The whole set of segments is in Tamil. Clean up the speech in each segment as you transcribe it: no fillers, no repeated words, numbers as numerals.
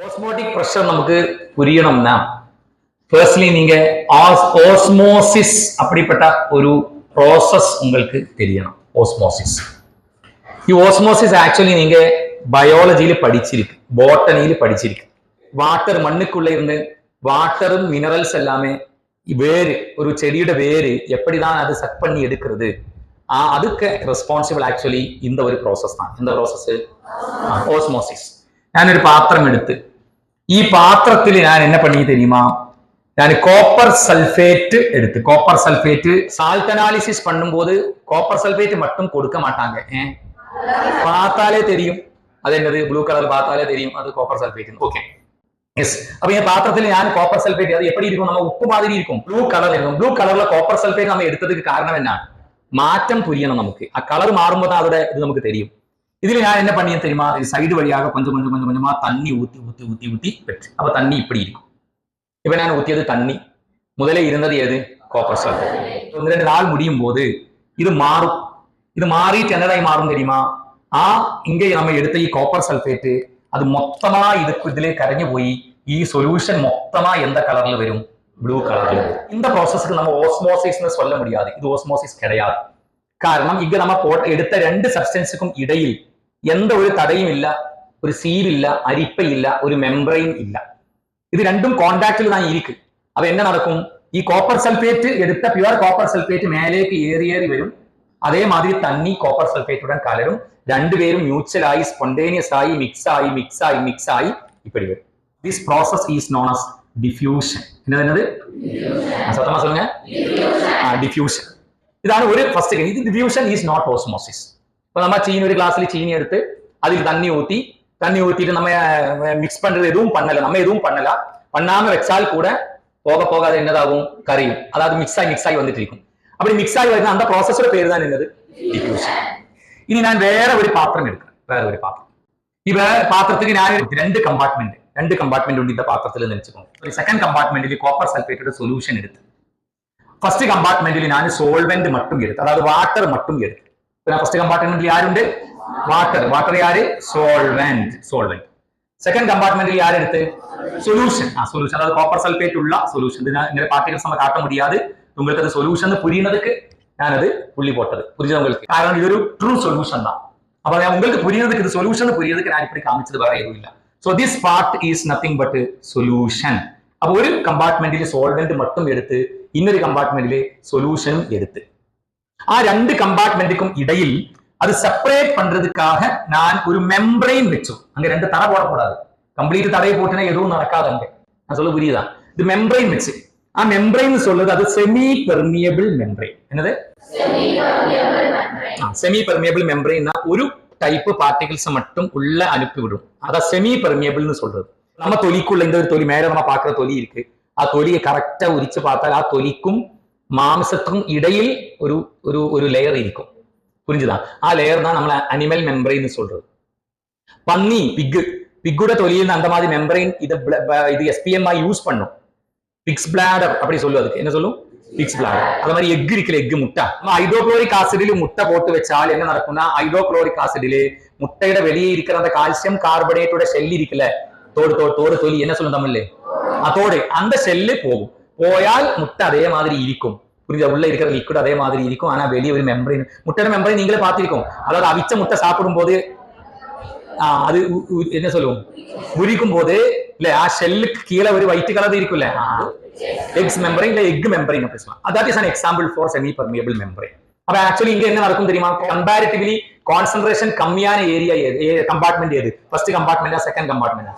ஓஸ்மோட்டிக் ப்ரெஷர் நமக்கு புரியணும்னா ஃபர்ஸ்ட்லி நீங்க ஓஸ்மோசிஸ் அப்படிப்பட்ட ஒரு ப்ராசஸ் உங்களுக்கு தெரியணும். ஓஸ்மோசிஸ் ஓஸ்மோசிஸ் ஆக்சுவலி நீங்க பயாலஜியில படிச்சிருக்கு, ബോട്ടണിയിൽ படிச்சிருக்கு. வாட்டர் மண்ணுக்குள்ள இருந்து வாட்டரும் மினரல்ஸ் எல்லாமே வேறு ஒரு செடிയുടെ வேര് எப்படிதான் அது சக் பண்ணி எடுக்கிறது, அதுக்கு ரெஸ்பான்சிபிள் ആക്ച്വലി இந்த ஒரு ப்ராசஸ் தான். இந்த ப்ராസസ് ഓസ്മോസിസ്. ഞാനൊരു പാത്രം എടുത്ത് ഈ പാത്രത്തിൽ ഞാൻ എന്നെ പണി தெரியுமா, ഞാൻ കോപ്പർ സൾഫേറ്റ് എടുத்து കോപ്പർ സൾഫേറ്റ് സാൾട്ട് അനാലിസിസ് பண்ணும்போது കോപ്പർ സൾഫേറ്റ് மட்டும் கொடுக்க மாட்டாங்க. பார்த்தாலே தெரியும் அது என்னது, ப்ளூ கலர் பார்த்தாலே தெரியும் அது கோப்பர் சல்ஃபேட். Okay yes. அப்ப இந்த பாத்திரத்தில் ഞാൻ കോപ്പർ സൾഫേറ്റ് அது எப்படி இருக்கும், நம்ம உப்பு மாதிரி இருக்கும், ப்ளூ கலர் இருக்கும். ப்ளூ கலர்ல கோப்பர் சல்ஃபேட் நம்ம எடுத்ததுக்கு காரணம் என்ன, மாற்றம் புரியணும் நமக்கு. கலர் மாறும்போது அதோட இது நமக்கு தெரியும். இதுல நான் என்ன பண்ணியேன் தெரியுமா, சைடு வழியாக கொஞ்சம் கொஞ்சம் கொஞ்சம் கொஞ்சமா தண்ணி ஊத்தி ஊத்தி ஊத்தி ஊத்தி வச்சு அப்ப தண்ணி இப்படி இருக்கும். இப்ப நான் ஊத்தியது தண்ணி, முதலே இருந்தது எது, கோப்பர் சல்ஃபேட். 2 நாள் முடியும் போது இது மாறும். இது மாறிட்டு என்னதாய் மாறும் தெரியுமா, இங்கே நம்ம எடுத்த ഈ കോപ്പർ സൾഫേറ്റ് അത് മൊത്തമാ ഇതിലെ കരഞ്ഞു പോയി ഈ സൊല്യൂഷൻ മൊത്തമാ എന്താ കളറിൽ വരും, ബ്ലൂ കളറിൽ വരും. இந்த ப்ராசஸ்க்கு நம்ம ஓஸ்மோசிஸ்னு சொல்ல முடியாது, இது ஓஸ்மோசிஸ் கிடையாது. കാരണം இங்க நம்ம எடுத்த 2 சப்ஸ்டன்ஸுக்கும் இடையில் எந்த ஒரு தடையும் இல்ல, ஒரு சீல் இல்ல, அரிப்பை இல்ல, ஒரு மெம்பரைன் இல்ல. இது ரெண்டும் கான்டாக்டில் தான் இருக்கு. அப்ப என்ன நடக்கும், ഈ കോപ്പർ സൾഫേറ്റ് എടുത്ത പ്യുവർ കോപ്പർ സൾഫേറ്റ് മേലേക്ക് ഏറി വരും. അതേ മാതിരി തന്നി കോപ്പർ സൾഫേറ്റുடன் കലരും. രണ്ടുപേരും മ്യൂച്വൽ ആയി സ്പോണ്ടേനിയസ് ആയി മിക്സ് ആയി இப்படி വരും. This process is known as diffusion. என்னது சத்தமா சொல்லுங்க, ഡിഫ്യൂഷൻ. ഇതാണ് ഒരു ഫസ്റ്റ് കേസ്. ഇത് ഡിഫ്യൂഷൻ ഈസ് നോട്ട് ഓസ്മോസിസ്. ഇപ്പൊ நம்ம சீனி ஒரு கிளாஸ்ல சீனி எடுத்து அதில் தண்ணி ஊத்திட்டு நம்ம மிக்ஸ் பண்றது எதுவும் பண்ணல, நம்ம எதுவும் பண்ணாம வச்சால் கூட போக போக அது என்னதாகும், கரையும். அதாவது மிக்ஸ் ஆகி வந்துட்டு இருக்கும். அப்படி மிக்ஸ் ஆகி வருது அந்த ப்ராசஸோட பேர் தான் என்னது, டிஃப்யூஷன். இனி நான் வேற ஒரு பாத்திரம் எடுக்கிறேன், வேற ஒரு பாத்திரம். இப்ப பாத்திரத்துக்கு நான் 2 கம்பார்ட்மெண்ட் உண்டு இந்த பாத்திரத்துல நினைச்சுக்கோங்க. ஒரு செகண்ட் கம்பார்ட்மெண்ட்ல கோப்பர் சல்ஃபேட்டோட சொல்யூஷன் எடுத்து ஃபர்ஸ்ட் கம்பார்ட்மெண்ட்ல நான் സോൾവെന്റ് மட்டும் எடுத்து, அதாவது வாட்டர் மட்டும் எடுத்து. ஃபர்ஸ்ட் கம்பார்ட்மெண்ட்ல யாருണ്ട്, வாட்டர் யாரு, സോൾവെന്റ്. செகண்ட் கம்பார்ட்மெண்ட்ல யார் எடுத்து, சொல்யூஷன். அதாவது கோப்பர் சல்ஃபேட் உள்ள சொல்யூஷன். இந்த பார்ட்டிகல்ஸ் நம்ம காட்ட முடியாது, உங்களுக்கு அது சொல்யூஷன் புரியுறதுக்கு நான் அது புள்ளி போட்டது. புரியுது உங்களுக்கு, காரணம் இது ஒரு ட்ரூ சொல்யூஷன் தான். அப்ப உங்களுக்கு புரியுறதுக்கு, இது சொல்யூஷன் புரியுறதுக்கு நான் இப்படி காமிச்சது வேற எதுவும் இல்ல. So this part is nothing but solution. அப்ப ஒரு கம்பார்ட்மெண்ட்ல സോൾവെന്റ് மட்டும் எடுத்து இன்னொரு கம்பார்ட்மெண்ட்ல சொல்யூஷனும் எடுத்து ആ 2 கம்பார்ட்மெண்ட்டுக்கும் இடையில் அது செப்பரேட் பண்றதுக்காக நான் ஒரு மெம்பரைன் வச்சு, அங்க 2 தடை போடக்கூடாது, கம்ப்ளீட் தடையை போட்டுனா எதுவும் நடக்காது. அங்க நான் சொல்ல புரியுதா, இது மெம்பரைன் வச்சு. மெம்பரைன் சொல்றது அது செமி பெர்மியபிள் மெம்பரைன். என்னது, செமி பெர்மியபிள் மெம்பரைன்னா ஒரு டைப் பார்ட்டிகிள்ஸ் மட்டும் உள்ள அனுப்பிவிடும். அதான் செமி பெர்மியபிள்னு சொல்றது. நம்ம தொலிக்குள்ள இந்த ஒரு தொலி மேல நம்ம பாக்குற தொலி இருக்கு, தொலியை கரெக்டா உரிச்சு பார்த்தால் தொலிக்கும் மாംസத்துக்கும் இடையில் ஒரு லேயர் இருக்கும். புரிஞ்சுதா, லேயர் தான் நம்மள அனிமல் மெம்பரைன் சொல்றது. பன்னி பிக்குட தொலியில் அந்த மாதிரி மெம்பரைன் இது எஸ்பிஎம் யூஸ் பண்ணும். பிக்ஸ் பிளாடர் அப்படி சொல்லுவதுக்கு என்ன சொல்லும், பிக்ஸ் பிளாடர். அது மாதிரி எக் இருக்குல்ல, எக் முட்டை, நம்ம ஹைட்ரோக்ளோரிக் ஆசிடில் முட்டை போட்டு வச்சால் என்ன நடக்கும்னா, ஹைட்ரோக்ளோரிக் ஆசிடில் முட்டையோட வெளியே இருக்கிற அந்த கால்சியம் கார்பனேட்டோட ஷெல் இருக்குல்ல, தோடு தொலி என்ன சொல்லும் தமிழ்ல, தோடு, அந்த ஷெல்லு போயால் முட்டை அதே மாதிரி இருக்கும். புரியுதா, உள்ள இருக்கிற லிக்விட் அதே மாதிரி இருக்கும், ஆனா வெளியே ஒரு மெம்பரைன், முட்டையோட மெம்பரைன் நீங்களே பார்த்திருக்கோம். அதாவது அவிச்ச முட்டை சாப்பிடும் போது அது என்ன சொல்லுவோம், உரிக்கும் போது இல்ல ஷெல்லுக்கு கீழே ஒரு ஒயிட் கலர் இருக்குல்ல, எக்ஸ் மெம்பரைன் இல்ல எக் மெம்பரைன் அப்படி சொல்லலாம். That is an example for semi permeable membrane. அப்ப ஆக்சுவலி இங்க என்ன நடக்கும் தெரியுமா, கம்பேரிட்டிவ்லி கான்சென்ட்ரேஷன் கம்மியான ஏரியா கம்பார்ட்மெண்ட் எது, ஃபர்ஸ்ட் கம்பார்ட்மெண்டா செகண்ட் கம்பார்ட்மெண்டா,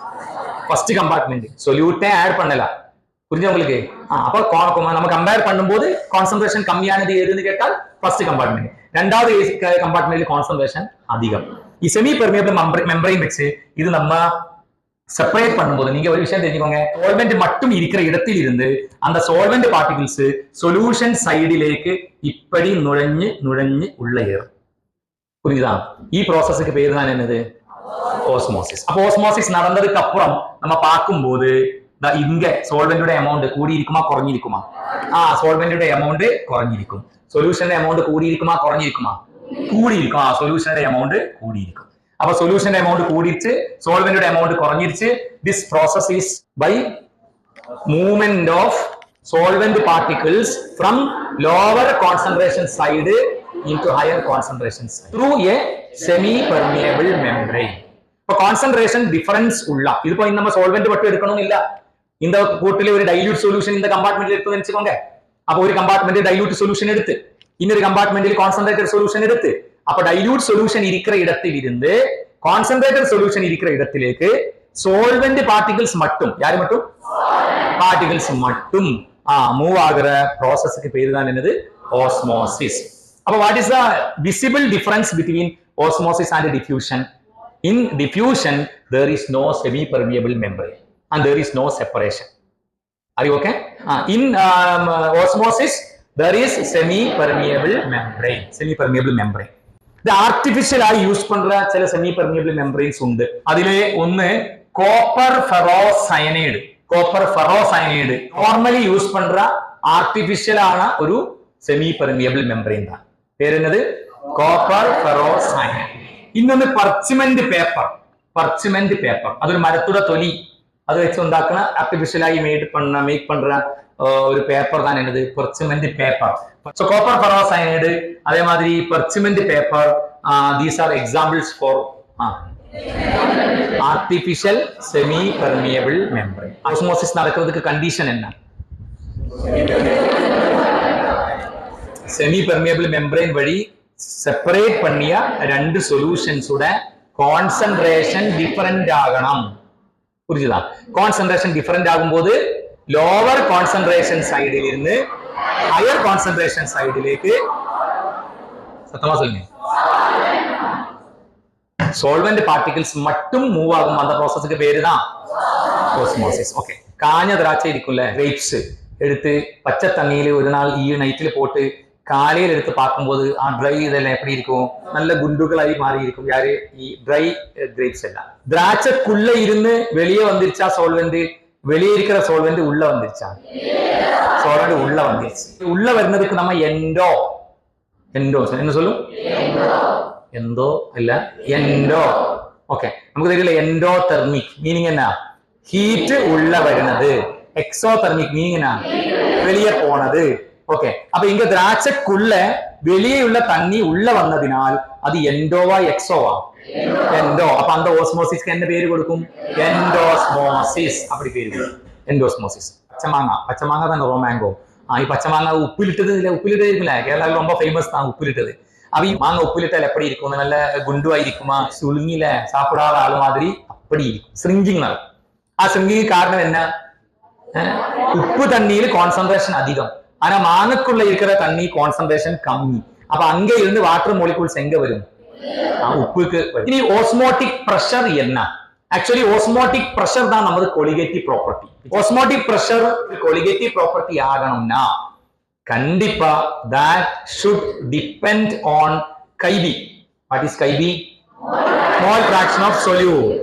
ஃபர்ஸ்ட் கம்பார்ட்மெண்ட். சொல்யூட்டே ஆட் பண்ணல, புரிஞ்சா உங்களுக்கு. அப்ப நம்ம கம்பேர் பண்ணும்போது கான்சென்ட்ரேஷன் கம்மியானது எதுன்னு கேட்டால் ஃபர்ஸ்ட் கம்பார்ட்மெண்ட். ரெண்டாவது கம்பார்ட்மெண்ட்ல கான்சென்ட்ரேஷன் அதிகம். செமி பெர்மியபிள் மெம்பரைன் வச்சு இது நம்ம செப்பரேட் பண்ணும்போது நீங்க ஒரு விஷயம் தெரிஞ்சுக்கோங்க, സോൾവെന്റ് மட்டும் இருக்கிற இடத்தில் இருந்து அந்த സോൾവെന്റ് பார்ட்டிகிள்ஸ் சொல்யூஷன் சைடிலேக்கு இப்படி நுழைஞ்சு உள்ள ஏறும். புரியுதா, ഈ ப்ராசஸ்க்கு பேர் தான் என்னது, ஓஸ்மோசிஸ். அப்போ ஓஸ்மோசிஸ் நடந்ததுக்கு அப்புறம் நம்ம பார்க்கும்போது இங்க സോൾവെന്റിന്റെ அமௌண்ட் கூடி இருக்குமா குறைஞ்சிருக்குமா, സോൾവെന്റിന്റെ அமௌண்ட் குறைஞ்சிருக்கும். சொல்யூஷன் அமௌண்ட் கூடி இருக்குமா குறைஞ்சிருக்குமா, கூடி இருக்கும். சொல்யூஷன் அமௌண்ட் கூடி இருக்கும். அப்ப சொல்யூஷன் அமௌண்ட் கூடிச்சு, solvent அமௌண்ட் குறைஞ்சிருச்சு. This process is by movement of solvent particles from lower concentration side into higher concentrations through a semi-permeable membrane. இப்போ concentration difference உள்ள இது போய் நம்ம solvent மட்டும் எடுக்கணும் இல்ல. இந்த கூட்டிலே ஒரு dilute solution இந்த கம்பார்ட்மெண்ட்ல இருக்குன்னு வெச்சுக்கோங்க. அப்ப ஒரு கம்பார்ட்மெண்ட்ல dilute solution எடுத்து இன்னொரு கம்பார்ட்மெண்ட்ல concentrated solution எடுத்து அப்ப dilute solution இருக்கிற இடத்தில் இருந்து concentrated solution இருக்கிற இடத்திലേക്ക് solvent particles மட்டும் யாரு மட்டும் particles மட்டும் மூவ் ஆகுற processக்கு பேரு தான் என்னது osmosis. அப்ப what is the visible difference between osmosis and diffusion? In diffusion there is no semi permeable membrane and there is no separation. Are you okay? In osmosis there is semi permeable membrane. Semi permeable membrane. The artificial ஆയി யூஸ் பண்ற சில semi permeable membranes உண்டு. அதிலே ஒன்னு copper ferrocyanide. Copper ferrocyanide normally use பண்ற artificial ஆன ஒரு semi permeable membrane தான். பேர் என்னது? copper ferrocyanide. இன்னொன்னு parchment paper. Parchment paper. அது ஒரு மரத்தோட தொலி. அது வெச்சு உண்டாக்குன artificial ஆയി மேக் பண்ற ஒரு பேப்பர் தான் என்னது parchment paper. So copper ferrocyanide அதே மாதிரி parchment paper, these are examples for artificial semi permeable membrane. Osmosis நடக்கிறதுக்கு கண்டிஷன் என்ன? semi permeable membrane வழி செப்பரேட் பண்ணிய ரெண்டு சொல்யூஷன்ஸ் உட கான்சன்ட்ரேஷன் டிஃபரண்ட் ஆகணும். புரியுதா? கான்சன்ட்ரேஷன் டிஃபரண்ட் ஆகும்போது லோவர் கான்சன்ட்ரேஷன் சைடில் இருந்து ஹையர் கான்சன்ட்ரேஷன் சைடிലേക്ക് சத்தமா சொல்லுங்க solvent particles மட்டும் மூவ் ஆகும். அந்த processக்கு பேரு தான் osmosis. ஓகே, காஞ்ச திராட்சை இருக்குல்ல, grapes எடுத்து பச்சை தண்ணியில ஒரு நாள் நைட்ல போட்டு காலையில எடுத்து பார்க்கும்போது ட்ரை இதெல்லாம் எப்படி இருக்கும்? நல்ல குண்டுகளாகி மாறி இருக்கும். யாரு? ட்ரை கிரேப்ஸ் எல்லாம். திராட்சைக்குள்ள இருந்து வெளியே வந்துருச்சா solvent? வெளியே இருக்கிற solvent உள்ள வந்துருச்சா? solvent உள்ள வந்துருச்சு. உள்ள வருனதுக்கு நம்ம எண்டோ என்ன சொல்லும்? எண்டோ இல்ல எண்டோ. ஓகே, நமக்கு தெரியல. எண்டோதெர்மிக் மீனிங் என்ன? ஹீட் உள்ள வருனது. எக்ஸோதெர்மிக் மீனிங் என்ன? வெளியே போனது. ஓகே, அப்ப இங்க திராட்சைக்குள்ள வெளியே உள்ள தண்ணி உள்ள வந்ததினால் அது எண்டோவா எக்ஸோவா? எண்டோ. அப்ப அந்த ஓஸ்மோசிஸ்க்கு என்ன பேரு கொடுக்கும்? எண்டோஸ்மோசிஸ். அப்படி பேரு கொடுக்கும், எண்டோஸ்மோசிஸ். பச்சை மாங்காய் தான் ரோமேங்கோ. பச்சை மாங்காய் உப்பிலிட்டது இல்ல, உப்பிலிட்டது இருக்குல்ல, கேரளால ரொம்ப ஃபேமஸ் தான் உப்பிலிட்டது. அவ மாங்காய் உப்பிலிட்டால் எப்படி இருக்கும்? நல்ல குண்டுவா இருக்குமா? சுழுங்கில சாப்பிடாத ஆளு மாதிரி அப்படி இருக்கும். ஸ்ரிங்கிங் நடக்கும். ஸ்ரிங்கிங் காரணம் என்ன? உப்பு தண்ணியில கான்சன்ட்ரேஷன் அதிகம், ஆனா மானுக்குள்ள இருக்கிற தண்ணி கான்சன்ட்ரேஷன் கம்மி. அப்ப அங்க இருந்து வாட்டர் மாலிக்யூல்ஸ் எங்க வரும்? உப்புக்கு. இனி ஓஸ்மோட்டிக் பிரஷர் என்ன? ஆக்சுவலி ஓஸ்மோட்டிக் பிரஷர் தான் நமது colligative property. Osmotic pressure colligative property ஆகணும்னா கண்டிப்பா that should depend on KIB. What is KIB? Mole fraction of solute.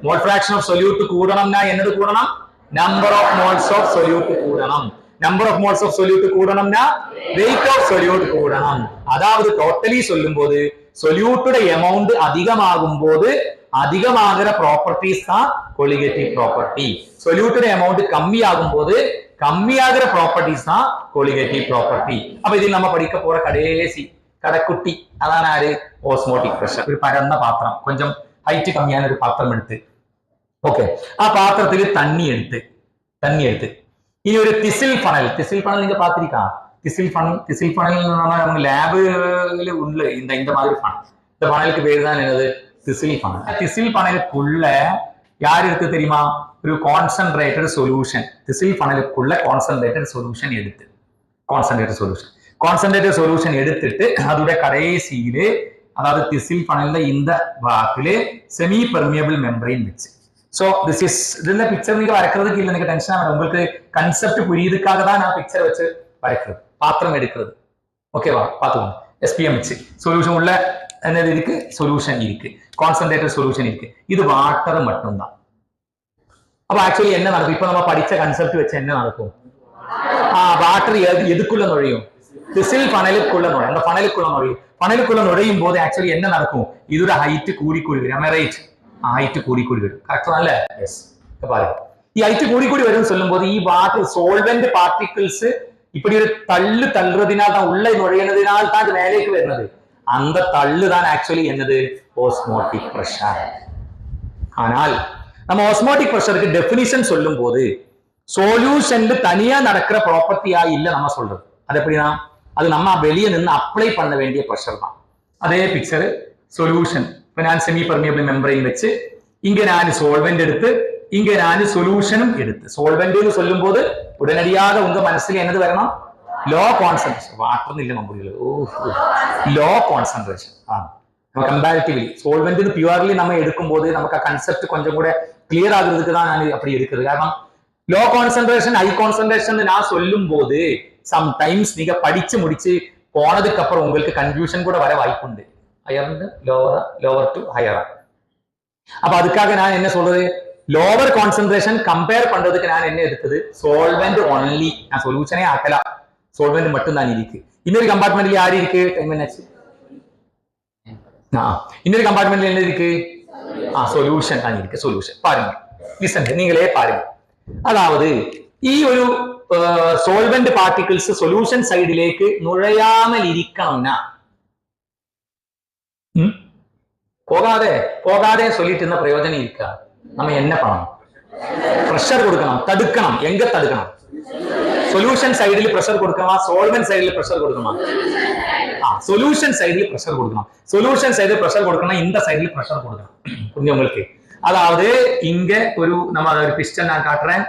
Mole fraction of solute கூடணும்னா என்னது கூடணும்? Number of moles of solute கூடணும். Number of moles of solute கூடணும்னா weight of solute கூடணும். அதாவது டோட்டலி சொல்லும்போது solute amount அதிகமாகும் போது அதிகமாகிற ப்ராப்பர்ட்டிஸ் தான் கொலிகேட்டிவ் ப்ராப்பர்ட்டி. solute amount கம்மி ஆகும் போது கம்மியாகிற ப்ராப்பர்ட்டிஸ் தான் கொலிகேட்டிவ் ப்ராப்பர்ட்டி. அப்ப இதில் நம்ம படிக்க போற கடைசி கடைக்குட்டி அதான் யாரு? ஓஸ்மோட்டிக் பிரஷர். ஒரு பரந்த பாத்திரம், கொஞ்சம் ஹைட் கம்மியான ஒரு பாத்திரம் எடுத்து, ஓகே, பாத்திரத்துக்கு தண்ணி எடுத்து இனி ஒரு திசில் ஃபனல் நீங்க பாத்திருக்கா? திசில் ஃபனல் நம்ம லேபுல உள்ள இந்த மாதிரி ஃபனல். இந்த ஃபனலுக்கு பேர் தான் என்னது? திசில் ஃபனல். திசில் ஃபனலுக்குள்ள யார் இருக்கு தெரியுமா? ஒரு கான்சன்ட்ரேட்டட் சொல்யூஷன். திசில் ஃபனலுக்குள்ள கான்சன்ட்ரேட்டட் சொல்யூஷன் எடுத்துட்டு அதோட கடைசியிலே, அதாவது திசில் ஃபனல்ல இந்த பாட்டிலே செமி பெர்மியபிள் மெம்பரைன் வச்சு. சோ திஸ் இஸ் இதுல பிக்சர் நீங்க வரைக்கிறதுக்கு இல்லை, எனக்கு டென்ஷன் ஆகும். உங்களுக்கு கன்செப்ட் புரியுதுக்காக தான் நான் பிக்சர் வச்சு வரைக்கிறது. பாத்திரம் எடுக்கிறது, ஓகேவா? பாத்துக்கோங்க. எஸ்பிஎம் வச்சு சொல்யூஷன் உள்ள என்னது இருக்கு? சொல்யூஷன் இருக்கு, கான்சன்ட்ரேட்டட் சொல்யூஷன் இருக்கு. இது வாட்டர் மட்டும்தான். அப்ப ஆக்சுவலி என்ன நடக்கும்? இப்ப நம்ம படிச்ச கன்செப்ட் வச்சு என்ன நடக்கும்? வாட்டர் எதுக்குள்ள நுழையும்? திசில் ஃபனலுக்குள்ள நுழையும். அந்த ஃபனலுக்குள்ள நுழையும். ഫണലുക്കുള്ള നുഴയും പോലെ ആക്ച്വലി என்ன നടക്കും ഇതൊരു ഹൈറ്റ് കൂടിക്കൂടി വരും റൈറ്റ് ഹൈറ്റ് കൂടിക്കൂടി വരും കറക്റ്റ് അല്ലേ യെസ് பாருங்க ഈ ഹൈറ്റ് കൂടിക്കൂടി വരും சொல்லும்போது ഈ വാട്ടർ സോൾവെന്റ് പാർട്ടിക്കിൾസ് இப்படி ஒரு தள்ளு தள்ளுறதுனால தான் உள்ள நுழையினதுனால தான் அது மேலேக்கு வருന്നത് அந்த தள்ளு தான் ஆக்சுவலி என்னது ஓஸ்மோட்டிக் பிரஷர் ஆனால் நம்ம ஓஸ்மோட்டிக் பிரஷருக்கு டெஃபினிஷன் சொல்லும்போது சொல்யூஷன்ல தனியா நடக்கிற ப்ராப்பர்ட்டியா இல்ல நம்ம சொல்றது அது எப்படின்னா அது நம்ம வெளியே நின்று அப்ளை பண்ண வேண்டிய பிரஷர் தான் அதே பிக்சர் சொல்யூஷன் இப்ப நான் செமி பெர்மியபிள் மெம்பரைன் வச்சு இங்க நான் சோல்வெண்ட் எடுத்து இங்க நான் சொல்யூஷனும் எடுத்து சோல்வெண்ட் சொல்லும் போது உடனடியாக உங்க மனசுல என்னது வரணும் லோ கான்சன்ட்ரேஷன் வாட்டர் இல்ல நம்புறீங்க லோ கான்சன்ட்ரேஷன் கம்பேரிட்டிவ்லி சோல்வெண்ட் பியூர்லி நம்ம எடுக்கும் போது நமக்கு கன்செப்ட் கொஞ்சம் கூட கிளியர் ஆகுறதுக்கு தான் நான் அப்படி இருக்குது காரணம் லோ கான்சன்ட்ரேஷன் ஹை கான்சன்ட்ரேஷன் நான் சொல்லும் போது சம்டைம்ஸ் நீங்க படிச்சு முடிச்சு போனதுக்கு அப்புறம் உங்களுக்கு கன்ஃபியூஷன் கூட வர வாய்ப்பு உண்டு ஹையர் லோவர் டு ஹையரா அப்ப அதுக்காக நான் என்ன சொல்றது லோவர் கான்சன்ட்ரேஷன் கம்பேர் பண்றதுக்கு நான் என்ன எடுத்தது சோல்வெண்ட் ஒன்லி நான் சொல்யூஷனே ஆக்கல சோல்வெண்ட் மட்டும் தான் இருக்கு இன்னொரு கம்பார்ட்மெண்ட்ல யாரு இருக்கு டைம் என்னாச்சு இன்னொரு கம்பார்ட்மெண்ட்ல என்ன இருக்கு சொல்யூஷன் தான் இருக்கு சொல்யூஷன் பாருங்க லிசன் நீங்களே பாருங்க அதாவது ഈ ഒരു സോൾവെന്റ് പാർട്ടിക്കിൾസ് സൊല്യൂഷൻ സൈഡിലേക്ക് നുഴയാമൽ ഇരിക്കണമെന്നാ പോകാതെ പോകാതെ சொல்லிட்டு പ്രയോജനം ഇരിക്കുക நம்ம என்ன பண்ணணும் பிரஷர் கொடுக்கணும் தடுக்கணும் எங்க தடுக்கணும் சொல்யூஷன் சைடுல பிரஷர் கொடுக்கணுமா சோல்வெண்ட் சைடுல பிரஷர் கொடுக்கணுமா சொல்யூஷன் சைடுல பிரஷர் கொடுக்கணும் சொல்யூஷன் சைடுல பிரஷர் கொடுக்கணும் இந்த சைடுல பிரஷர் கொடுக்கணும் புரிஞ்சு உங்களுக்கு அதாவது இங்க ஒரு நம்ம ஒரு பிஸ்டன் நான் காட்டுறேன்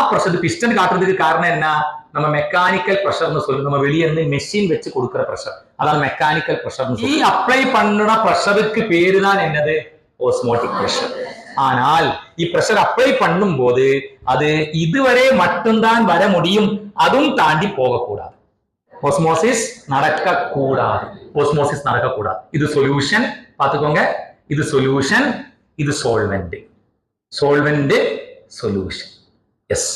பிரஷர் பிஸ்டன் காட்டுறதுக்கு காரணம் என்ன நம்ம மெக்கானிக்கல் பிரஷர்னு சொல்லி நம்ம வெளியே இருந்து மெஷின் வச்சு கொடுக்குற பிரஷர் அதான் மெக்கானிக்கல் பிரஷர் ഈ அப்ளை பண்ணுன பிரஷருக்கு பேரு தான் என்னது ஓஸ்மோட்டிக் பிரஷர் ஆனால் பிரஷர் அப்ளை பண்ணும் போது அது இதுவரை மட்டும்தான் வர முடியும் அதுவும் தாண்டி போகக்கூடாது ஓஸ்மோசிஸ் நடக்கக்கூடாது ஓஸ்மோசிஸ் நடக்கக்கூடாது இது சொல்யூஷன் பார்த்துக்கோங்க இது சொல்யூஷன் இது சோல்வெண்ட் சோல்வெண்ட் சொல்யூஷன் எஸ்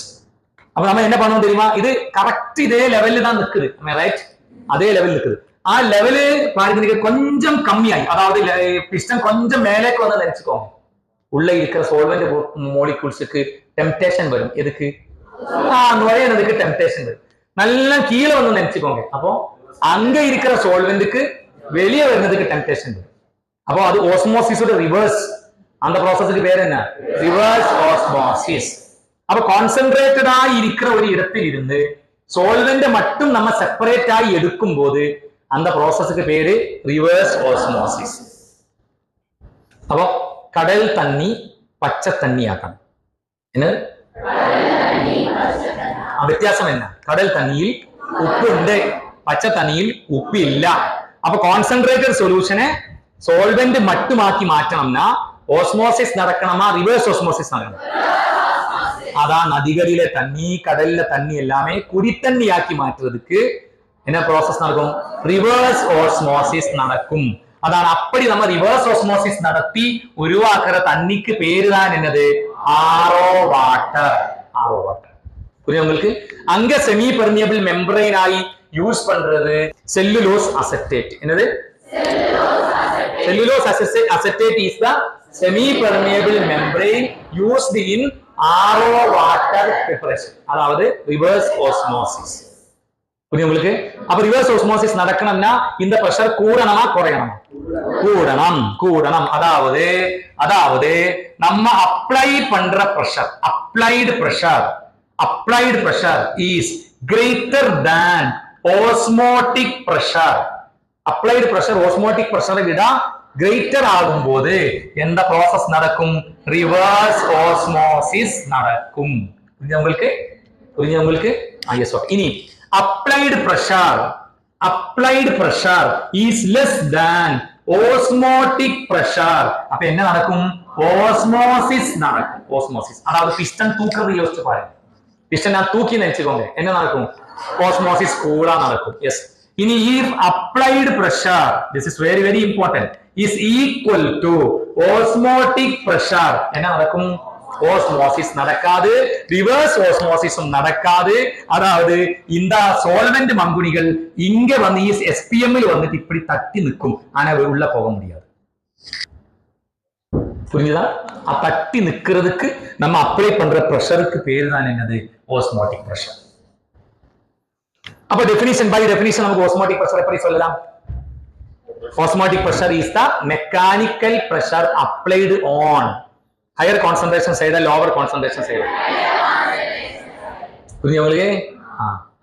அப்ப நம்ம என்ன பண்ணுவோம் தெரியுமா இது கரெக்ட் இதே லெவல்ல தான் நிக்குது ரைட் அதே லெவல் நிக்குது லெவலு பாருங்க கொஞ்சம் கம்மியாய் அதாவது பிஸ்டன் கொஞ்சம் மேலேக்கு வந்து நினைச்சுக்கோங்க உள்ள இருக்கிற சோல்வெண்ட் மோலிகூல்ஸுக்கு டெம்டேஷன் வரும் எதுக்கு நுழையிறதுக்கு டெம்டேஷன் வரும் நல்லா கீழே வந்து நினைச்சுக்கோங்க அப்போ அங்க இருக்கிற சோல்வெண்ட்டுக்கு வெளியே வருறதுக்கு டெம்டேஷன் வரும் அப்போ அது ஓஸ்மோசிஸோட ரிவர்ஸ் அந்த ப்ராசஸுக்கு பேர் என்ன ரிவர்ஸ் ஓஸ்மோசிஸ் அப்ப கான்சென்ட்ரேட்டடா இருக்கிற ஒரு இடத்தில் இருந்து சோல்வெண்ட் மட்டும் நம்ம செப்பரேட் ஆகி எடுக்கும் போது அந்த ப்ராசஸுக்கு பேரு ரிவர்ஸ் ஓஸ்மோசிஸ் அப்போ கடல் தண்ணி பச்சை தண்ணி ஆக்கணும் என்ன വ്യത്യാസം என்ன கடல் தண்ணியில் உப்பு ഉണ്ട് പച്ച തണ്ണിയിൽ ഉപ്പ് ഇല്ല അപ്പൊ കോൺസെൻട്രേറ്റഡ് സൊല്യൂഷനെ സോൾവെന്റ് മറ്റുമാക്കി മാറ്റണമെന്നാ ഓസ്മോസിസ് നടക്കണമാ റിവേഴ്സ് ഓസ്മോസിസ് നടക്കണം അതാ നദികളിലെ തണ്ണി കടലിലെ തണ്ണി എല്ലാമേ കുടിത്തണ്ണിയാക്കി മാറ്റുறதுக்கு என்ன ப்ராசஸ் நடக்கும் ரிவர்ஸ் ஓஸ்மோசிஸ் நடக்கும் அதான் அப்படி நம்ம ரிவர்ஸ் ஓஸ்மோசிஸ் நடத்தி உருவாக்குற தண்ணிக்கு பேரு தான் என்னது ஆரோ வாட்டர் ஆரோ வாட்டர் புரியுது உங்களுக்கு அங்க செமி பெர்மியபிள் மெம்பரைன் ஆகி யூஸ் பண்றது செல்லுலோஸ் அசெட்டேட் என்னது cellulose acetate is the semi permeable membrane used in RO water preparation அதாவது ரிவர்ஸ் ஓஸ்மோசிஸ் புரியுது உங்களுக்கு அப்ப ரிவர்ஸ் ஓஸ்மோசிஸ் நடக்கணும்னா இந்த பிரஷர் கூடணுமா குறையணுமா கூடணும் கூடணும் அதாவது நம்ம அப்ளை பண்ற pressure applied pressure is greater than osmotic pressure applied pressure osmotic pressure விட greater ஆகும்போது எந்த process நடக்கும் reverse osmosis நடக்கும் புரியுது உங்களுக்கு yes okay இனி applied pressure is less than osmotic pressure அப்ப என்ன நடக்கும் osmosis நடக்கும் osmosis அதாவது பிஸ்டன் தூக்குறது யோசிச்சு பாருங்க பிஸ்டன் நான் தூக்கி நினைச்சுக்கோங்க என்ன நடக்கும் osmosis கூடா நடக்கும் yes இனி if applied pressure this is very very important is equal to osmotic pressure என்ன நடக்கும் ஓஸ்மோசிஸ் நடக்காது, ரிவர்ஸ் ஓஸ்மோசிஸும் நடக்காது. அதாவது இந்த சோல்வெண்ட் மங்குனிகள் இங்க வந்து SPM வந்துட்டு இப்படி தட்டி நிற்கும், ஆனா உள்ள போக முடியாது. புரிஞ்சுதா? தட்டி நிக்கிறதுக்கு நம்ம அப்ளை பண்ற பிரஷருக்கு பேரு தான் என்னது? ஓஸ்மோட்டிக் பிரஷர். அப்ப டெஃபினிஷன் பை டெஃபினிஷன் நமக்கு ஓஸ்மோட்டிக் பிரஷர் எப்படி சொல்லலாம்? Osmotic pressure is the mechanical pressure applied on higher concentration side or lower concentration side.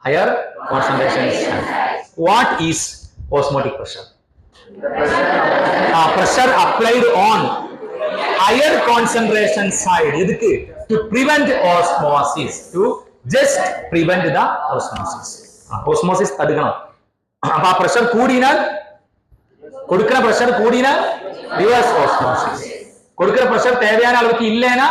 Higher concentration side. What is osmotic pressure? Pressure applied on higher concentration side. To prevent osmosis. To just prevent the osmosis. Osmosis தடுக்கணும். அப்ப pressure கூடினால் கொடுக்கிற பிரஷர் கூடினா ரிவர்ஸ் ஆஸ்மோசிஸ், கொடுக்கிற பிரஷர் தேவையான அளவுக்கு இல்லைனா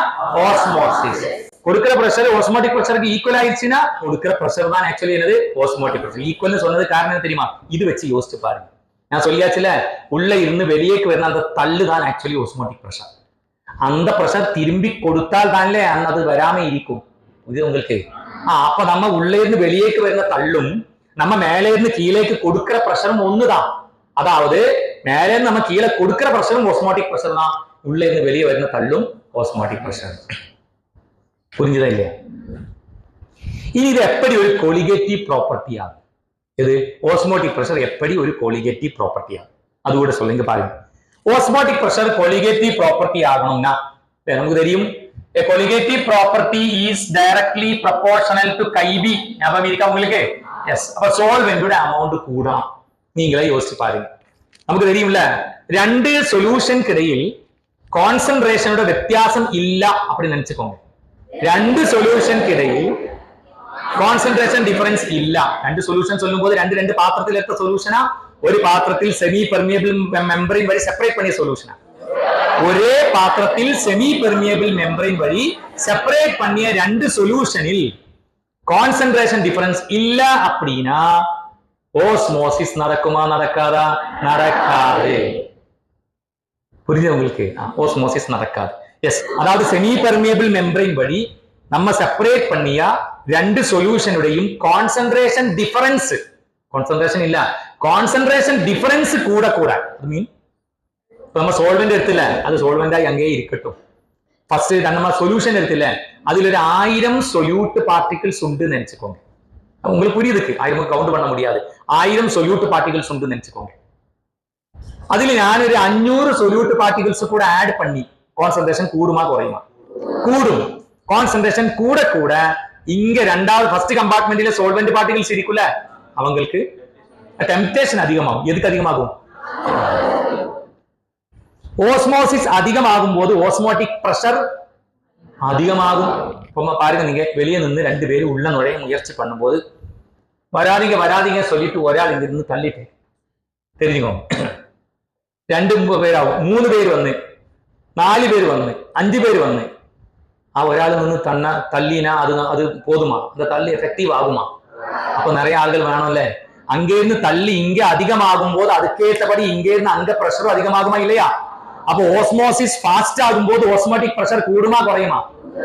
ஆஸ்மோசிஸ், கொடுக்கிற பிரஷர் ஆஸ்மோட்டிக் பிரஷருக்கு ஈக்குவல் ஆயிடுச்சுன்னா கொடுக்கிற பிரஷர் தான் ஆக்சுவலி என்னது? Osmotic pressure. ஈக்குவல்னு சொன்னது காரணம் என்ன தெரியுமா? இது வச்சு யோசிச்சு பாருங்க. நான் சொல்லியாச்சுல, உள்ள இருந்து வெளியேக்கு வரணும் அந்த தள்ளு தான் ஆக்சுவலி ஆஸ்மோட்டிக் பிரஷர். அந்த பிரஷர் திரும்பி கொடுத்தால் தானே அது வராம இருக்கும். இது உங்களுக்கு அப்ப நம்ம உள்ள இருந்து வெளியேக்கு வருന്ന தள்ளும் நம்ம மேலே இருந்து கீழேக்கு கொடுக்கிற பிரஷரும் ஒண்ணுதான். அதாவது மேலே நம்ம கீழே கொடுக்கிற பிரஷரும் ஓஸ்மோட்டிக் பிரஷர் தான், உள்ள இருந்து வெளியே வருന്ന தள்ளும் ஓஸ்மோட்டிக் பிரஷர். புரிஞ்சுதா இல்லையா? இனி இது எப்படி ஒரு கோலிகேட்டிவ் ப்ராப்பர்ட்டி ஆகும்? இது ஓஸ்மோட்டிக் பிரஷர் எப்படி ஒரு கோலிகேட்டிவ் ப்ராப்பர்ட்டி ஆகும் அது கூட சொல்லுங்க பாருங்க. ஓஸ்மோட்டிக் பிரஷர் கோலிகேட்டிவ் ப்ராப்பர்ட்டி ஆகணும்னா நமக்கு தெரியும், a colligative property is directly proportional to chi b. ஞாபகம் இருக்கா உங்களுக்கு? எஸ். அப்ப solvent அமௌண்ட் கூடும். நீங்களே யோசிச்சு பாருங்க. நமக்கு தெரியும்ல, ரெண்டு சொல்யூஷனுக்கு இடையில் கான்சென்ட்ரேஷனோட வித்தியாசம் இல்ல அப்படி நினைச்சுக்கோங்க. ரெண்டு சொல்யூஷனுக்கு இடையில் கான்சென்ட்ரேஷன் டிஃபரன்ஸ் இல்ல. ரெண்டு சொல்யூஷன் சொல்லும்போது ரெண்டு பாத்திரத்தில் இருக்க சொல்யூஷனா, ஒரு பாத்திரத்தில் செமி பெர்மியபிள் மெம்பரின் வழி செப்பரேட் பண்ணிய சொல்யூஷனா, ஒரே பாத்திரத்தில் செமி பெர்மியபிள் மெம்பரின் வழி செப்பரேட் பண்ணிய ரெண்டு சொல்யூஷனில் கான்சென்ட்ரேஷன் டிஃபரன்ஸ் இல்ல அப்படின்னா ஓஸ்மோசிஸ் நடக்குமா நடக்காதா? நடக்காது. புரியுது உங்களுக்கு? ஓஸ்மோசிஸ் நடக்காது. எஸ். அதாவது செமி பெர்மியபிள் மெம்பரின் வழி நம்ம செப்பரேட் பண்ணியா ரெண்டு சொல்யூஷனுடையும் கான்சென்ட்ரேஷன் டிஃபரன்ஸ், கான்சென்ட்ரேஷன் இல்ல கான்சென்ட்ரேஷன் டிஃபரன்ஸ் கூட கூட மீன் நம்ம சோல்வெண்ட் எடுத்துல அது சோல்வெண்டாയി அங்கேயே இருக்கட்டும். ஃபர்ஸ்ட் நம்ம சொல்யூஷன் எடுத்துல அதுல ஒரு 1000 சொல்யூட் பார்ட்டிகிள்ஸ் உண்டு நினைச்சுக்கோங்க. உங்களுக்கு புரியுதுக்கு 1000 கவுண்ட் பண்ண முடியாது, 1000 சொல்யூட் பார்ட்டிகிள்ஸ் உண்டு நினைச்சுக்கோங்க. அதுல நான் ஒரு 500 சொல்யூட் பார்ட்டிகிள்ஸ் கூட ஆட் பண்ணி கான்சென்ட்ரேஷன் கூடுமா குறையுமா? கூடும். கான்சென்ட்ரேஷன் கூட கூட இங்க ரெண்டாவது ஃபர்ஸ்ட் கம்பார்ட்மெண்ட்ல சோல்வெண்ட் பார்ட்டிகிள்ஸ் இருக்குல்ல, அவங்களுக்கு டெம்ப்டேஷன் அதிகமாகும். எதுக்கு அதிகமாகும்? ஓஸ்மோசிஸ் அதிகமாகும் போது ஓஸ்மோட்டிக் பிரஷர் அதிகமாகும். இப்ப பாருங்க, நீங்க வெளியே நின்று ரெண்டு பேரும் உள்ள நுழைய முயற்சி பண்ணும்போது வராதிங்க வராதிங்க சொல்லிட்டு ஒரே ஆள் இங்க இருந்து தள்ளிட்டு தெரிஞ்சுக்கோங்க. 2 பேர் ஆகும், 3 பேர் வந்து 4 பேர் வந்து 5 பேர் வந்து ஒராள் நின்று தள்ளினா அது போதுமா? அந்த தள்ளி எஃபெக்டிவ் ஆகுமா? அப்ப நிறைய ஆள்கள் வேணும்ல. அங்கே இருந்து தள்ளி இங்க அதிகமாகும் போது அதுக்கேற்றபடி இங்கே இருந்து அங்க பிரஷரும் அதிகமாகுமா இல்லையா? அப்போ ஓஸ்மோசிஸ் ஃபாஸ்ட் ஆகும்போது ஓஸ்மோட்டிக் பிரஷர் கூடுமா குறையுமா?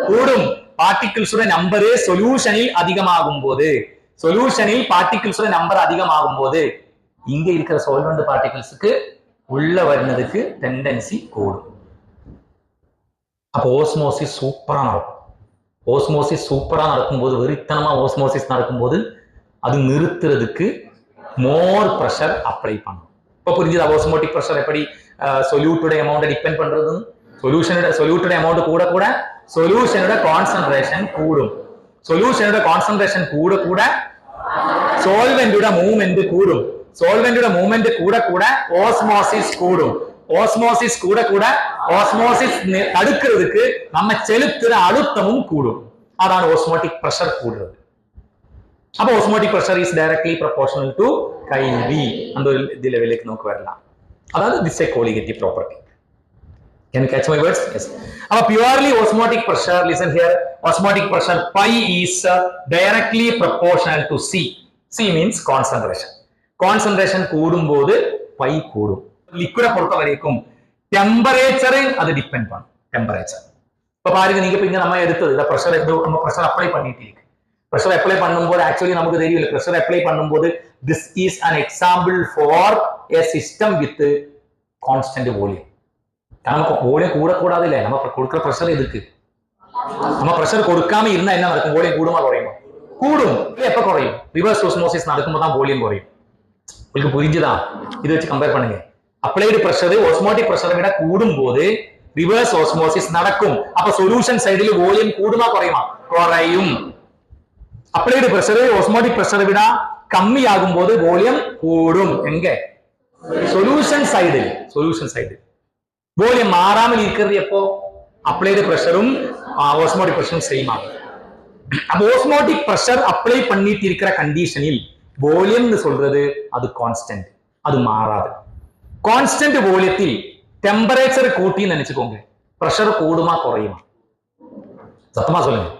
கூடும். பார்ட்டிகிள்ஸோட நம்பரே சொல்யூஷனில் அதிகமாகும் போது, சொல்யூஷனில் பார்ட்டிகிள்ஸோட நம்பர் அதிகமாகும் போது இங்க இருக்கிற சோல்வெண்ட் பார்ட்டிகிள்ஸுக்கு உள்ள வருவதற்கு டெண்டன்சி கூடும். அப்போ ஓஸ்மோசிஸ் சூப்பரா நடக்கும். ஓஸ்மோசிஸ் சூப்பரா நடக்கும்போது, வெறித்தனமா ஓஸ்மோசிஸ் நடக்கும்போது அது நிறுத்துறதுக்கு மோர் பிரஷர் அப்ளை பண்ணும். இப்போ புரிஞ்சுதா ஓஸ்மோட்டிக் பிரஷர் எப்படி சொல்யூட்டோட அமௌண்ட் டிபெண்ட் பண்றது? சொல்யூட்டோட அமௌண்ட் கூட கூட சொல்யூஷனோட கான்சென்ட்ரேஷன் கூடும். சொல்யூஷனோட கான்சென்ட்ரேஷன் கூட கூட சோல்வெண்டோட மூவ்மெண்ட் கூடும். சோல்வெண்டோட மூவ்மெண்ட் கூட கூட ஓஸ்மோசிஸ் கூடும். ஓஸ்மோசிஸ் கூட கூட ஓஸ்மோசிஸ் தடுக்கிறதுக்கு நம்ம செலுத்துற அழுத்தமும் கூடும். அதான் ஓஸ்மோட்டிக் பிரஷர் கூடுறது. அப்போ osmotic pressure is directly proportional to chi v. அந்த இந்த லெவலுக்கு நமக்கு வரலாம். அதாவது this is a colligative property. Can you catch my words? Yes. அப்ப purely osmotic pressure, listen here, osmotic pressure pi is directly proportional to c. c means concentration. Concentration கூடும்போது pi கூடும். லிக்விட பொறுத்த வரைக்கும் டெம்பரேச்சரை அது டிபெண்ட் பண்ணும். டெம்பரேச்சர் இப்ப பாருங்க, நீங்க இப்ப இங்க நம்ம எடுத்தது இந்த ப்ரெஷர், நம்ம ப்ரெஷர் அப்ளை பண்ணிட்டு இருக்கு. ப்ரெஷர் அப்ளை பண்ணும்போது ஆக்சுவலி நமக்கு தெரியல, ப்ரெஷர் அப்ளை பண்ணும்போது this is an example for a system with constant volume. நமக்கு வோலியம் கூடக்கூடாது இல்ல, நம்ம கொடுக்குற ப்ரெஷர் எதுக்கு? நம்ம ப்ரெஷர் கொடுக்காம இருந்தா என்ன நடக்கும்? வோலியம் கூடுமா குறையுமா? கூடும். எப்ப குறையும்? ரிவர்ஸ் ஓஸ்மோசிஸ் நடக்கும்போது தான் வோலியம் குறையும். உங்களுக்கு புரிஞ்சுதா? இது வச்சு கம்பேர் பண்ணுங்க. அப்ளைடு ப்ரெஷர் ஓஸ்மோட்டிக் ப்ரெஷரை விட கூடும் போது ரிவர்ஸ் ஓஸ்மோசிஸ் நடக்கும். அப்ப சொல்யூஷன் சைடில் வோலியம் கூடுமா குறையுமா? குறையும். அப்ளைடு ப்ரெஷர் ஓஸ்மோட்டிக் ப்ரெஷரை விட கம்மி ஆகும் போது வோலியம் கூடும். எங்க? சொல்யூஷன் சைடில். சொல்யூஷன் சைடு வோலியம் மாறாமல் இருக்கிறது எப்போ? அப்ளைடு ப்ரெஷரும் ஓஸ்மோட்டிக் ப்ரெஷரும் சேம் ஆகும். அப்ப ஓஸ்மோட்டிக் ப்ரெஷர் அப்ளை பண்ணிட்டு இருக்கிற கண்டிஷனில் வோலியம் சொல்றது அது கான்ஸ்டன்ட், அது மாறாது. கான்ஸ்டன்ட் வோலியத்தில் டெம்பரேச்சர் கூட்டின்னு நினைச்சுக்கோங்க, ப்ரெஷர் கூடுமா குறையுமா? சத்தமா சொல்லுங்க.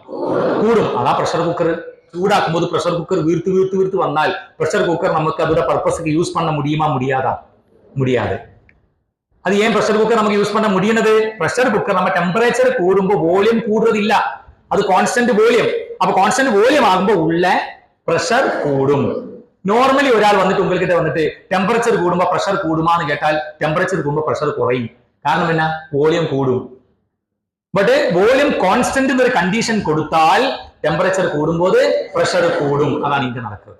கூடும். அதான் ப்ரெஷர் குக்கர் சூடாக்கும் போது ப்ரெஷர் குக்கர் வீர்த்து வீர்த்து வீர்த்து வந்தால் ப்ரெஷர் குக்கர் நமக்கு அதோட பர்பஸுக்கு யூஸ் பண்ண முடியுமா? முடியாதா? முடியாது. அது ஏன் ப்ரெஷர் குக்கர் நமக்கு யூஸ் பண்ண முடியுது? ப்ரெஷர் குக்கர் நம்ம டெம்பரேச்சர் கூடும்போ வோலியம் கூடுறது இல்ல, அது கான்ஸ்டன்ட் வோலியம். அப்ப கான்ஸ்டன்ட் வோலியம் ஆகும்போ உள்ள ப்ரெஷர் கூடும். நார்மலி ஒരാൾ വന്നിട്ട് உங்ககிட்ட வந்துட்டு டெம்பரேச்சர் கூடும்போ ப்ரெஷர் கூடுமான்னு கேட்டால் டெம்பரேச்சர் கூடும்போ ப்ரெஷர் குறையும். காரணம் என்ன? வோலியம் கூடும். பட் வோலியம் கான்ஸ்டன்ட் ஒரு கண்டிஷன் கொடுத்தால் டெம்பரேச்சர் கூடும்போது ப்ரெஷர் கூடும். அதான் இங்க நடக்குது.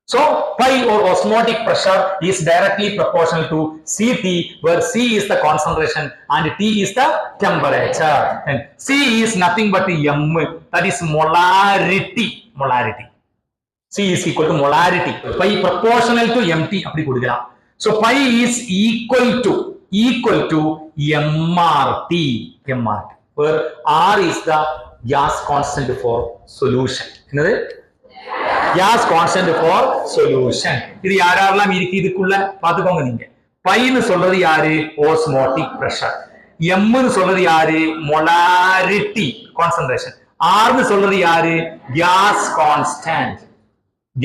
So pi or osmotic pressure is directly proportional to Ct, where C is the concentration and T is the temperature. And C is nothing but M, that is molarity. Molarity. C is equal to molarity. Pi proportional to MT. அப்படி கொடுக்கலாம். So pi is equal to MRT. MRT. Where R is the gas constant for solution. என்னது? gas constant for solution. இது யாரெல்லாம் இருக்கு இதுக்குள்ள பாத்துக்கோங்க நீங்க. பைன்னு சொல்றது யாரு? osmotic pressure. m ன்னு சொல்றது யாரு? molarity concentration. r ன்னு சொல்றது யாரு? gas constant.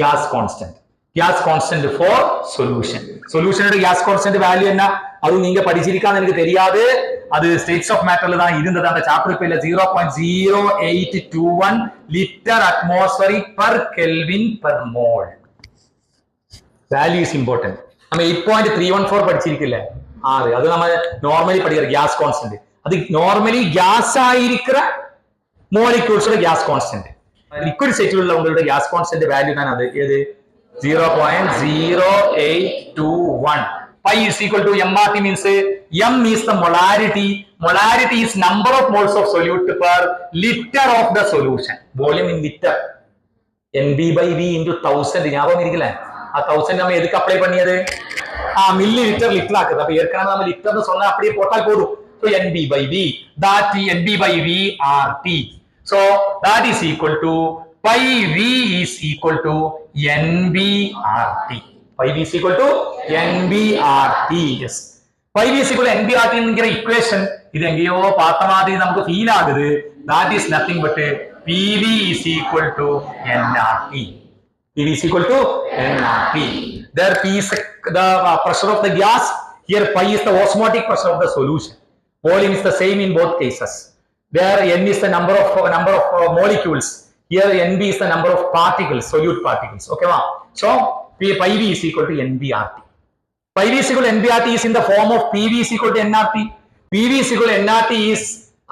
gas constant. gas constant for solution. solution ஓட gas constant வேல்யூ என்ன? அது நீங்க படிச்சிருக்கான்னு எனக்கு தெரியாது. அது ஸ்டேட்ஸ் ஆஃப் மேட்டர்ல தான் இருந்தது. அந்த சாப்டர் பேர்ல 0.0821 litre atmospheric per kelvin per mole. Value is important. நம்ம 8.314 படிச்சிருக்கல, அது நம்ம நார்மலி படிக்கிற கேஸ் கான்ஸ்டன்ட். அது நார்மலி கேஸ் ஆயிருக்கிற மோலிக்யூல்ஸோட கேஸ் கான்ஸ்டன்ட். லிக்விட் ஸ்டேட்டில் உள்ள உங்களோட கேஸ் கான்ஸ்டன்ட் வேல்யூ தான் அது. எது? 0.0821. Pi is equal to MRT means M is the molarity. Molarity is number of moles of solute per liter of the solution. Volume in liter. NB by V into 1000. ஞாபகம் இருக்குல்ல? ஆ 1000 நம்ம எதுக்கு அப்ளை பண்ணியது? மில்லி லிட்டர் லிட்டர் ஆக்குது. அப்ப ஏற்கனவே நம்ம லிட்டர்னு சொன்னா அப்படியே போட்டால் போதும். So NB by V, that NB by V RT. So that is equal to pi V is equal to NBRT. Pi V is equal to NBRT. Yes. Pi V is equal to NBRT என்கிற equation இது எங்கேயோ பார்த்த மாதிரி நமக்கு ஃபீல் ஆகுது. That is nothing but PV is equal to nRT. PV is equal to nRT. There P is the pressure of the gas. Here pi is the osmotic pressure of the solution. Volume is the same in both cases. There N is the number of molecules. Here NB is the number of particles, solute particles. Okay, ma? So pi V is equal to NBRT. Pi V is equal to NBRT is in the form of PV is equal to nRT. PV is equal to nRT is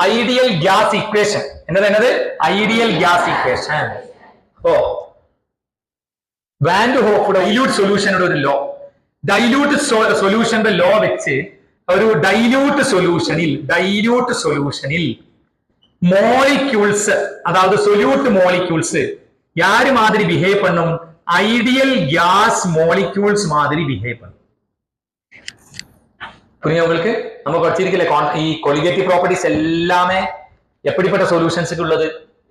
ideal gas equation. என்னது? Ideal gas equation. Oh, Van de Hoff dilute solution ഒരു law. Dilute solution law വെച്ച് ഒരു dilute solutionil മോളിക്യൂൾസ്, അതായത് സൊല്യൂട്ട് മോളിക്യൂൾസ് யாரு மாதிரி பிஹேவ் பண்ணும்? ஐடியல் கேஸ் മോളിക്യൂൾസ് மாதிரி பிஹேவ் பண்ணும். புரியுது உங்களுக்கு? நம்ம படிச்சிருக்கல ഈ கொலிகேட்டிவ் ப்ராப்பர்ட்டிஸ் எல்லாமே எப்படிப்பட்ட சொல்யூஷன்ஸ்க்கு உள்ளது?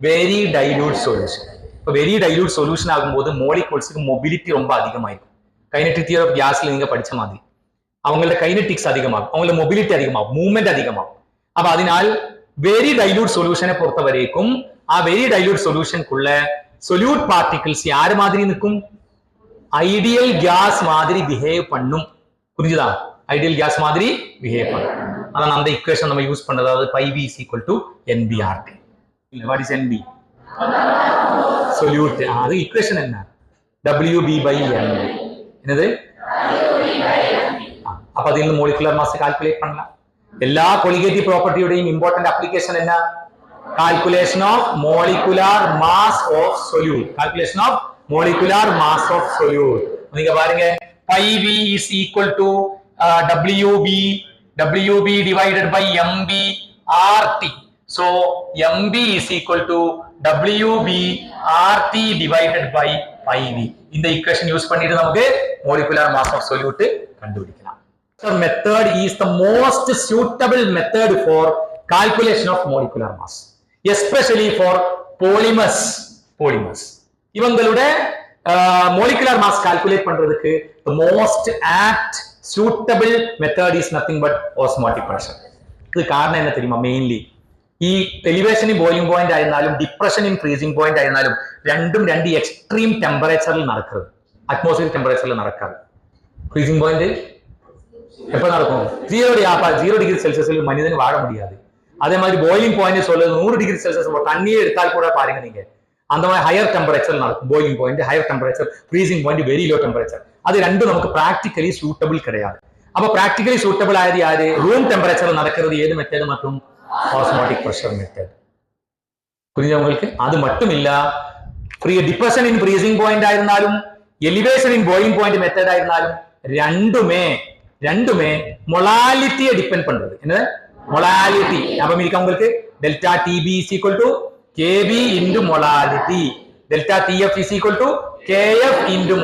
Very dilute solution. இப்போ வெரி டைல்யூட் சொல்யூஷன் ஆகும்போது மோலிக்யூல்ஸ்க்கு மொபிலிட்டி ரொம்ப அதிகமாயிருக்கும். கைனெட்டிக் தியரி ஆஃப் கேஸ்ல நீங்க படிச்ச மாதிரி அவங்களோட கைனெட்டிக்ஸ் அதிகமாகும், அவங்களோட மொபிலிட்டி அதிகமாகும், மூவ்மெண்ட் அதிகமாகும். அப்ப அதனால் வெரி டைல்யூட் சொல்யூஷனை பொறுத்த வரைக்கும் வெரி டைல்யூட் சொல்யூஷனுக்குள்ள சொல்யூட் பார்ட்டிகிள்ஸ் யாரு மாதிரி நிற்கும்? ஐடியல் கேஸ் மாதிரி பிஹேவ் பண்ணும். புரிஞ்சுதா? ஐடியல் கேஸ் மாதிரி பிஹேவ் பண்ணும். அதான் அந்த ஈக்குவேஷன் நம்ம யூஸ் பண்றது. அதாவது pi v is equal to NBRT. What is NB? Solute. அது ஈக்குவேஷன் என்ன? WB by NB. என்னது? அப்ப அதில் molecular mass கால்குலேட் பண்ணலாம். எல்லா colligative property-யுடையும் இம்பார்ட்டன்ட் அப்ளிகேஷன் என்ன? Calculation of molecular mass of solute. Calculation of molecular mass of solute. நீங்க பாருங்க pi v is equal to WB divided by MB RT. So MB is equal to WB RT divided by pi v. இந்த ஈக்குவேஷன் யூஸ் பண்ணிட்டு நமக்கு molecular mass of solute கண்டுபிடிக்கலாம். The method is the most suitable method for calculation of molecular mass, especially for polymers. இவங்களோட molecular mass calculate பண்றதுக்கு the most apt suitable method is nothing but osmotic pressure. இது காரணம் என்ன தெரியுமா? மெயின்லி ഈ എലിവേഷൻ ഇൻ ബോയിലിംഗ് പോയിന്റ് ആയിരുന്നാലും ഡിപ്രഷൻ ഇൻ ഫ്രീസിംഗ് പോയിന്റ് ആയിരുന്നാലും രണ്ടും രണ്ട് എക്സ്ട്രീം ടെമ്പറേച്ചറിൽ നടക്കരുത്. അറ്റ്മോസ്ഫിയർ ടെമ്പറേച്ചറിൽ നടക്കാതെ. ഫ്രീസിംഗ് പോയിന്റ് எப்ப நடக்கும்? 0 டிகிரி செல்சியஸில் மனிதன் வாழ முடியாது. அதே மாதிரி பாயிலிங் பாயிண்ட் சொல்றது 100 டிகிரி செல்சியஸ் தண்ணியே எடுத்தால் கூட பாருங்க நீங்க அந்த மாதிரி ஹையர் டெம்பரேச்சர் நடக்கும். Boiling point higher temperature, freezing point very low temperature. அது ரெண்டும் நமக்கு பிராக்டிகலி சூட்டபிள் கிடையாது. அப்ப பிராக்டிகலி சூட்டபிள் ஆയത് யாரு? ரூம் டெம்பரேச்சர் நடக்கிறது ஏது மெத்தட் மற்றும் osmotic pressure method. புரியுதா உங்களுக்கு? அது மட்டும் இல்ல, டிப்ரஷன் இன் ஃப்ரீசிங் பாயிண்ட் ஆயிருந்தாலும் elevation in boiling point method ஆயிருந்தாலும் ரெண்டுமே மொலாலிட்டியை டிபெண்ட் பண்றது. என்ன மொலாலிட்டி? ஞாபகம் இருக்கா உங்களுக்கு? Delta TB is equal to KB into molality, delta TF is equal to KF into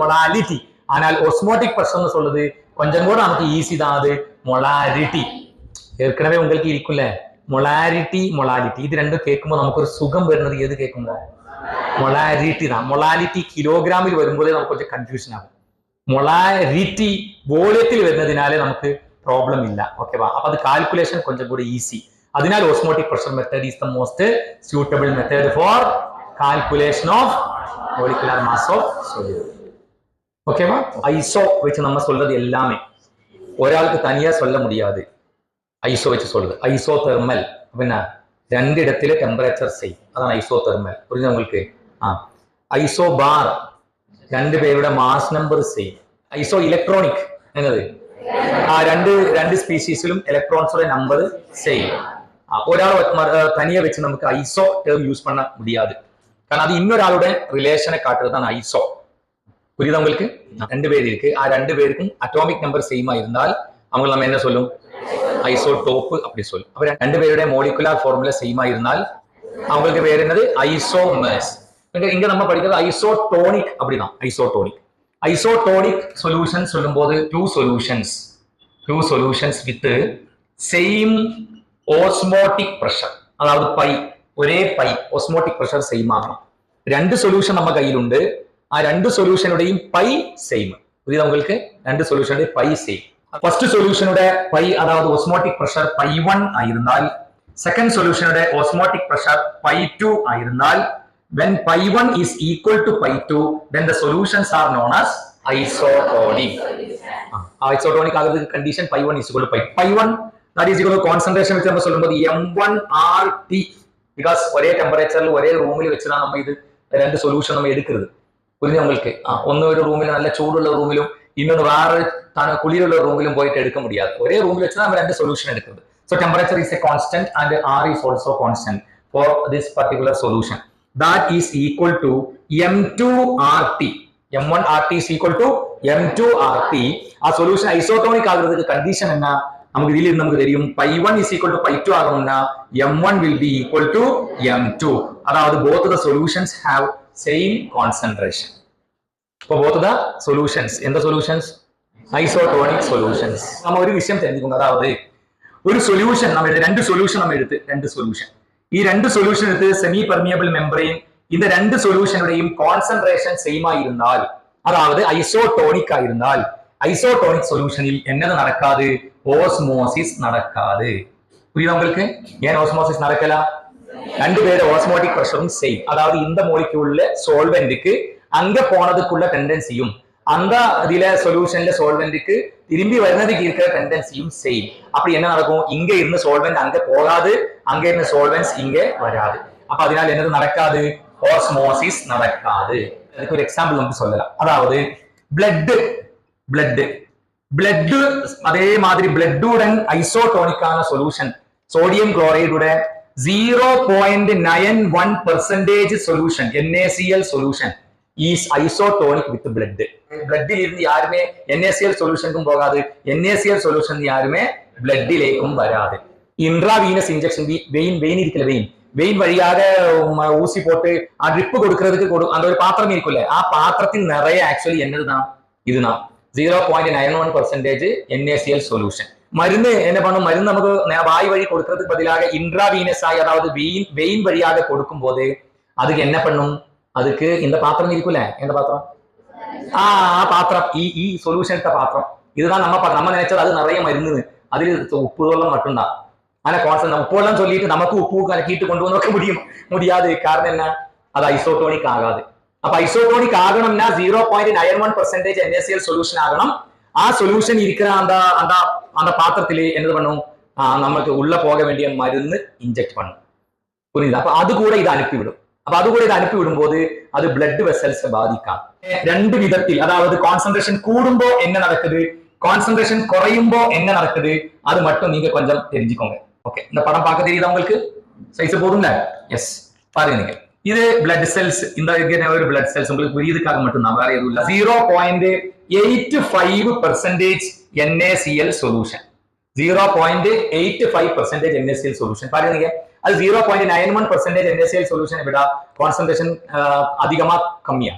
molality. ஆனால் osmotic pressure சொல்லுது கொஞ்சம் கூட நமக்கு ஈஸி தான். அது மொலாரிட்டி. ஏற்கனவே உங்களுக்கு இருக்குல்ல மொலாரிட்டி இது ரெண்டும் கேட்கும்போது நமக்கு ஒரு சுகம் வருന്നത് ஏது கேட்கும்போது? மொலாரிட்டி தான். மொலாலிட்டி கிலோகிராமில் வரும்போதே நமக்கு கொஞ்சம் கன்ஃபியூஷன் ஆகும். மொலாரிட்டி വോളിയത്തിൽ വരുന്നതിനാലേ നമുക്ക് പ്രോബ്ലം ഇല്ല. ഓക്കേവാ? അപ്പൊ അത് കാൽക്കുലേഷൻ கொஞ்சம் കൂടി ഈസി. അതിനാൽ osmotic pressure method is the most suitable method for calculation of molecular mass of solute. ஓகேவா? ஐசோ வச்சு நம்ம சொல்றது எல்லாமே ஒராளுக்கு தனியா சொல்ல முடியாது. ஐசோ வச்சு சொல்றது ஐசோதெர்மல் அப்படின்னா ரெண்டு இடத்துல டெம்பரேச்சர் செய், அதான் ஐசோதெர்மல். புரியுது உங்களுக்கு? ஐசோ பார் ரெண்டு பேரோட மாஸ் நம்பர் செய். ஐசோ எலக்ட்ரானிக் என்னது? രണ്ട് സ്പീഷീസിലും ഇലക്ട്രോൺஸோட നമ്പർ സെയിം. ഒരാൾ തനിയെ വെച്ച് നമുക്ക് ഐസോ ടേം യൂസ് பண்ண முடியாது. കാരണം அது இன்னொராளுடைய ரிலேஷனை காட்டுறதுதான் ஐசோ. புரியுதா உங்களுக்கு? ரெண்டு பேர் இருக்கு, ரெண்டு பேருக்கும் அட்டாமிக் நம்பர் சேமா இருந்தால் அவங்க நம்ம என்ன சொல்லும்? ஐசோடோப் அப்படி சொல்லும். அப்ப ரெண்டு பேருடைய மோலிகுலார் ஃபார்முலா சேமா இருந்தால் அவங்களுக்கு பேர் என்னது? ஐசோமர்ஸ். இங்க நம்ம படிக்கிறது ஐசோடோனிக் அப்படிதான். ஐசோடோனிக் சொல்யூஷன் சொல்லும்போது two solutions with same osmotic pressure, அதாவது ஒரே ஓஸ்மோட்டிக் பிரஷர் சேம் ஆகணும். ரெண்டு சொல்யூஷன் நம்ம கையிலுണ്ട്, ரெண்டு சொல்யூஷனுடையும் பை சேம். புரியுதா உங்களுக்கு? ரெண்டு சொல்யூஷனுடைய பை சேம். ஃபர்ஸ்ட் சொல்யூஷனுடைய பை அதாவது ஓஸ்மோட்டிக் பிரஷர் π1 ஆயிருந்தால் செகண்ட் சொல்யூஷனுடைய ஓஸ்மோட்டிக் பிரஷர் π2 ஆயிருந்தால் when π1 is equal to π2 then the solutions are known as isotonic. Isotonic ஆகிறதுக்கு condition π1 is equal to π1 that is equal to concentration வச்சு நம்ம சொல்லும்போது m1RT because ஒரே டெம்பரேச்சர்ல ஒரே ரூமில் வச்சு தான் நம்ம இது ரெண்டு சொல்யூஷன் நம்ம எடுக்கிறது. புரியுது உங்களுக்கு? ஒன்னு ஒரு ரூமில் நல்ல சூடுள்ள ரூமிலும் இன்னொன்று வேற குளிருள்ள ரூமிலும் போயிட்டு எடுக்க முடியாது. ஒரே ரூமில் வச்சு தான் நம்ம ரெண்டு சொல்யூஷன் எடுக்கிறது. So temperature is a constant and R is also constant for this particular solution. That is equal to m2RT. m1RT is equal to m2RT. ആ സൊല്യൂഷൻ ഐസോട്ടോണിക് ആകുന്നതിന്റെ കണ്ടീഷൻ എന്നാ? നമുക്ക് ഇതിൽ നമുക്ക് தெரியும் π1 is equal to π2 ആകണമെന്നാ m1 will be equal to m2. അതായത് both the solutions have same concentration. For both the solutions, in the solutions isotonic solutions. நம்ம ஒரு விஷயம் தெரிஞ்சுக்கோங்க. அதாவது ஒரு சொல்யூஷன் நம்ம ரெண்டு சொல்யூஷன் நம்ம எடுத்து ഈ രണ്ട് സൊല്യൂഷൻ എടുത്ത് സെമി പെർമിയബിൾ മെംബ്രെയിൻ இந்த രണ്ട് സൊല്യൂഷനുടെയും കോൺസെൻട്രേഷൻ സെയിം ആയിരുന്നാൽ, അതായത് ഐസോടോണിക് ആയിരുന്നാൽ ഐസോടോണിക് സൊല്യൂഷനിൽ എന്നത് നടക്കാതെ? ഓസ്മോസിസ് നടക്കാതെ. புரியுதா உங்களுக்கு? ஏன் ஓஸ்மோசிஸ் நடக்கல? ரெண்டு பேரோட ஓஸ்மோட்டிக் பிரஷரும் சேம். அதாவது இந்த மோலிக்யூல்ல சோல்வென்ட்க்கு அங்க போனதுக்குள்ள டெண்டன்சியும் அந்த இதுல சொல்யூஷன்ல சோல்வெண்ட்டுக்கு திரும்பி வருவதுக்கு இருக்கிற டெண்டன்சியும் சேம். அப்படி என்ன நடக்கும்? இங்க இருந்து சோல்வெண்ட் அங்க போகாது, அங்க இருந்து சோல்வெண்ட்ஸ் இங்க வராது. அப்ப அதனால என்னது நடக்காது? ஆஸ்மோசிஸ் நடக்காது. அதுக்கு ஒரு எக்ஸாம்பிள் வந்து சொல்லலாம். அதாவது பிளட் அதே மாதிரி பிளட்டுடன் ஐசோடோனிக்கான சொல்யூஷன் சோடியம் குளோரைடுட 0.91% solution NaCl solution is isotonic with blood. பிளட்டில் இருந்து யாருமே NaCl சொல்யூஷனுக்கும் போகாது, NaCl சொல்யூஷன் யாருமே பிளட்டிலேக்கும் வராது. இன்ட்ராவீனஸ் இன்ஜெக்ஷன் வெயின் இருக்கல, வெயின் வழியாக ஊசி போட்டு ட்ரிப்பு கொடுக்கறதுக்கு அந்த ஒரு பாத்திரம் இருக்குல்ல, ஆ பாத்திரத்தின் நிறைய ஆக்சுவலி என்னதுதான் இதுதான் 0.91% NaCl சொல்யூஷன். மருந்து என்ன பண்ணும்? மருந்து நமக்கு வாய் வழி கொடுக்கறதுக்கு பதிலாக இன்ட்ராவீனஸ் ஆகி அதாவது வெயின் வழியாக கொடுக்கும் போது அதுக்கு என்ன பண்ணும்? அதுக்கு இந்த பாத்திரம் இருக்குல்ல, எந்த பாத்திரம்? பாத்திரம் ഈ சொல்யூஷன் பாத்திரம் இதுதான் நம்ம நினைச்சது. அது நிறைய மருந்து, அதில் உப்பு வெள்ளம் மட்டும்தான். ஆனா கான்சன்ட் உப்பு வெள்ளம் சொல்லிட்டு நமக்கு உப்பு கீட்டு கொண்டு வந்து வைக்க முடியாது. காரணம் என்ன? அது ஐசோடோனிக் ஆகாது. அப்ப ஐசோடோனிக் ஆகணும்னா 0.91% NaCl சொல்யூஷன் ஆகணும். ஆ சொல்யூஷன் இருக்கிற அந்த பாத்திரத்திலே என்ன பண்ணும்? நமக்கு உள்ள போக வேண்டிய மருந்து இன்ஜெக்ட் பண்ணும். புரியுது? அப்ப அது கூட இதை அனுப்பிவிடும். அப்ப அது கூட இதை அனுப்பிவிடும் போது அது பிளட் வெசல்ஸ் பாதிக்காது. ரெண்டு விதத்தில், அதாவது கான்சன்ட்ரேஷன் கூடும்போ என்ன நடக்குது, கான்சன்ட்ரேஷன் குறையும்போ என்ன நடக்குது, அது மட்டும் நீங்க கொஞ்சம் தெரிஞ்சுக்கோங்க. ஓகே, இந்த படம் பார்க்க தெரியுதா உங்களுக்கு? சைஸ் போதுங்க? எஸ், பாருங்க நீங்க. இது பிளட் செல்ஸ். இந்த ஒரு பிளட் செல்ஸ் உங்களுக்கு புரியுதுக்காக மட்டும்தான், வேற எதுவும் இல்ல. 0.85% NaCl சொல்யூஷன், 0.85% NaCl சொல்யூஷன். பாருங்க நீங்க, அது 0.91% NaCl சொல்யூஷன் விட கான்சன்ட்ரேஷன் அதிகமா கம்மியா?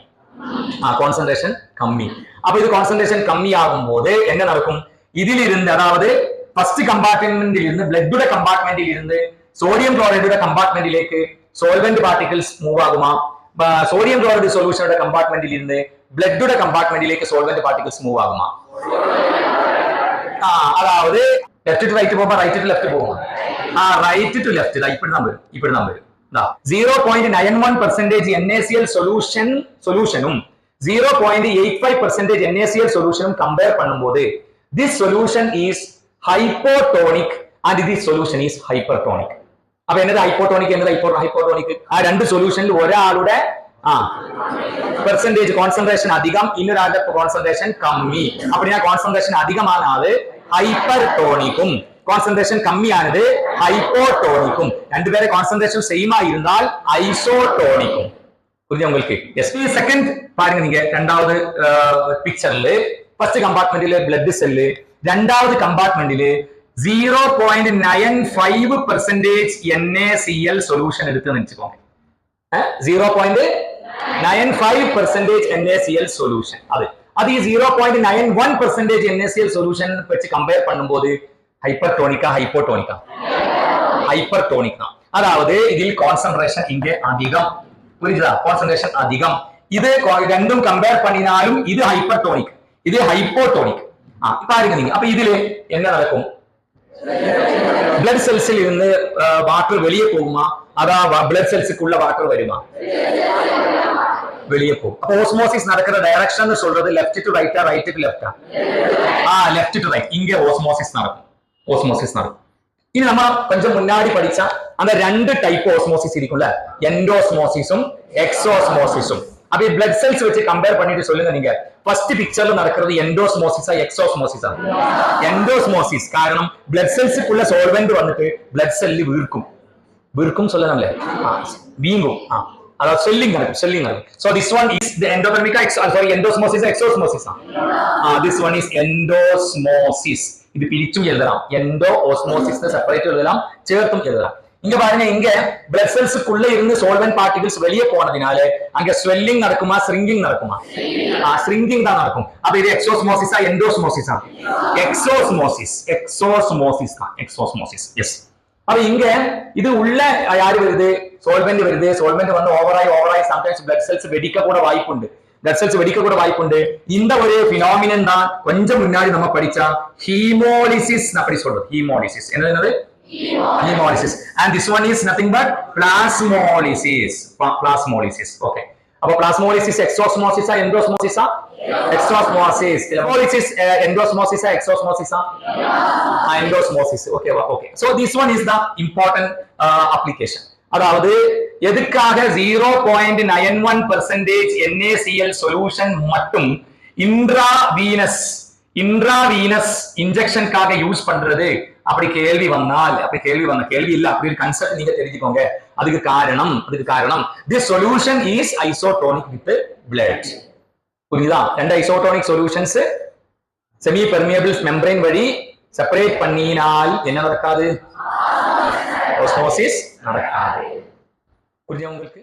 கான்சன்ட்ரேஷன் கம்மி. அப்ப இது கான்சன்ட்ரேஷன் கம்மி ஆகும் போது என்ன நடக்கும்? இதில் இருந்து, அதாவது ஃபர்ஸ்ட் கம்பார்ட்மெண்டில் இருந்து பிளட்டோட கம்பார்ட்மெண்டில் இருந்து சோடியம் குளோரைடோட கம்பார்ட்மெண்டிലേക്ക് சோல்வெண்ட் பார்ட்டிகிள்ஸ் மூவ் ஆகுமா? சோடியம் குளோரைடு சொல்யூஷனோட கம்பார்ட்மெண்டில் இருந்து பிளட்டோட கம்பார்ட்மெண்டிലേക്ക് சோல்வெண்ட் பார்ட்டிகிள்ஸ் மூவ் ஆகுமா? அதாவது லெஃப்ட் டு ரைட் போகுமா, ரைட் டு லெஃப்ட் போகுமா? ரைட் டு லெஃப்ட் தான். இப்படிதான் வரும். 0.91% NaCl சொல்யூஷனும் 0.85% NaCl சொல்யூஷனும் கம்பேர் பண்ணும்போது this solution is hypotonic and this solution is hypertonic. அப்ப என்னது ஹைப்போடோனிக், என்னது ஹைப்போடோனிக்? രണ്ട് സൊല്യൂഷനിൽ ഒരാളുടെ പെർസെന്റേജ് കോൺസെൻട്രേഷൻ അധികം, ഇന്നൊരാളുടെ കോൺസെൻട്രേഷൻ കമ്മി. அப்படினா കോൺസെൻട്രേഷൻ അധികമാണ് അത് ഹൈപ്പർടോണിക്കും, കോൺസെൻട്രേഷൻ കമ്മിയാണത് ഹൈപ്പോടോണിക്കും. രണ്ടുപേരെ കോൺസെൻട്രേഷൻ സെയിം ആയിരുന്നാൽ ഐസോടോണിക്കും. புரியுது உங்களுக்கு? எஸ். செகண்ட் பாருங்க நீங்க, இரண்டாவது பிக்சர்ல ஃபர்ஸ்ட் கம்பார்ட்மெண்ட்ல பிளட் செல், இரண்டாவது கம்பார்ட்மெண்ட்ல 0.95% NaCl சொல்யூஷன் எடுத்து நினைச்சுக்கோங்க. 0.95% NaCl சொல்யூஷன். அது 0.91% NaCl சொல்யூஷன் வச்சு கம்பேர் பண்ணும்போது ஹைப்பர்டோனிக்கா ஹைப்போடோனிக்கா? ஹைப்பர்டோனிக் தான். அதாவது இதில் கான்சன்ட்ரேஷன் இங்கே அதிகம். புரியுதா? கான்சன்ட்ரேஷன் அதிகம். இது ரெண்டும் கம்பேர் பண்ணினாலும் இது ஹைப்பர்டோனிக், இது ஹைப்போடோனிக். பாருங்க நீங்க. அப்ப இதுல என்ன நடக்கும்? பிளட் செல்ஸில் இருந்து வாட்டர் வெளியே போகுமா? அதான் பிளட் செல்ஸுக்குள்ள வாட்டர் வருமா? வெளியே போகும். அப்ப ஓஸ்மோசிஸ் நடக்கிற டைரக்ஷன் சொல்றது லெஃப்ட் டு ரைட்டா, ரைட் டு லெஃப்டா? Left to right. இங்க ஓஸ்மோசிஸ் நடக்கும். இனி நம்ம கொஞ்சம் முன்னாடி படிச்சா அந்த ரெண்டு டைப் ஓஸ்மோசிஸ் இருக்கும்ல, எண்டோஸ்மோசிஸும் எக்ஸோஸ்மோசிஸும். அப்படி பிளட் செல்ஸ் வச்சு கம்பேர் பண்ணிட்டு சொல்லுங்க நீங்க, ஃபர்ஸ்ட் பிக்சர்ல நடக்கிறது எண்டோஸ்மோசிஸா எக்ஸோஸ்மோசிஸா? எண்டோஸ்மோசிஸ். காரணம் பிளட் செல்ஸுக்குள்ள சோல்வெண்ட் வந்துட்டு பிளட் செல்லி வீர்க்கும் சொல்லலாம்ல, வீங்கும். அதாவது ஸ்வெல்லிங் நடக்கும். So this one is the endothermic, endosmosis, exosmosis. This one is endosmosis. இது பிரிச்சும் எழுதலாம், எண்டோ ஓஸ்மோசிஸ் செப்பரேட் எழுதலாம், சேர்த்தும் எழுதலாம். இங்க பாருங்க, இங்க பிளட் செல்ஸுக்குள்ள இருந்து சோல்வெண்ட் பார்ட்டிகிள்ஸ் வெளியே போனதுனால அங்க ஸ்வெல்லிங் நடக்குமா, ஸ்ரிங்கிங் நடக்குமா? ஸ்ரிங்கிங் தான் நடக்கும். அப்ப இது எக்ஸோஸ்மோசிஸா எண்டோஸ்மோசிஸா? எக்ஸோஸ்மோசிஸ் தான். எக்ஸோஸ்மோசிஸ். எஸ். அப்ப இங்க இது உள்ள யாரு வருது? சோல்வெண்ட் வருது. சோல்வெண்ட் வந்து ஓவராய் சம்டைம்ஸ் பிளட் செல்ஸ் வெடிக்க கூட வாய்ப்புண்டு. இந்த ஒரு பினாமினன் தான் கொஞ்சம் முன்னாடி நம்ம படிச்சா ஹீமோலிசிஸ் அப்படி சொல்றது. ஹீமோலிசிஸ் என்னது? Hemolysis. And this one is nothing but plasmolysis. Okay. அப்ப பிளாஸ்மோலிசிஸ் எக்ஸோஸ்மோசிஸா எண்டோஸ்மோசிஸா? எக்ஸோஸ்மோசிஸ். ஹெமோலிசிஸ் எண்டோஸ்மோசிஸா எக்ஸோஸ்மோசிஸா? எண்டோஸ்மோசிஸ். ஓகேவா? Okay. So this one is the important application. அதாவது எதுக்காக 0.91% NaCl சொல்யூஷன் மட்டும் இன்ட்ராவீனஸ் இன்ஜெக்ஷனுக்காக யூஸ் பண்றது அப்படி கேள்வி கேள்வி இல்ல அப்படி கன்செப்ட் நீங்க தெரிஞ்சுக்கோங்க. அதுக்கு காரணம் this solution is isotonic with blood. புரியுதா? ரெண்டு isotonic solutions semi permeable membrane வழி செப்பரேட் பண்ணினால் என்ன நடக்காது? ஆஸ்மோசிஸ் நடக்காது. புரியுதா உங்களுக்கு?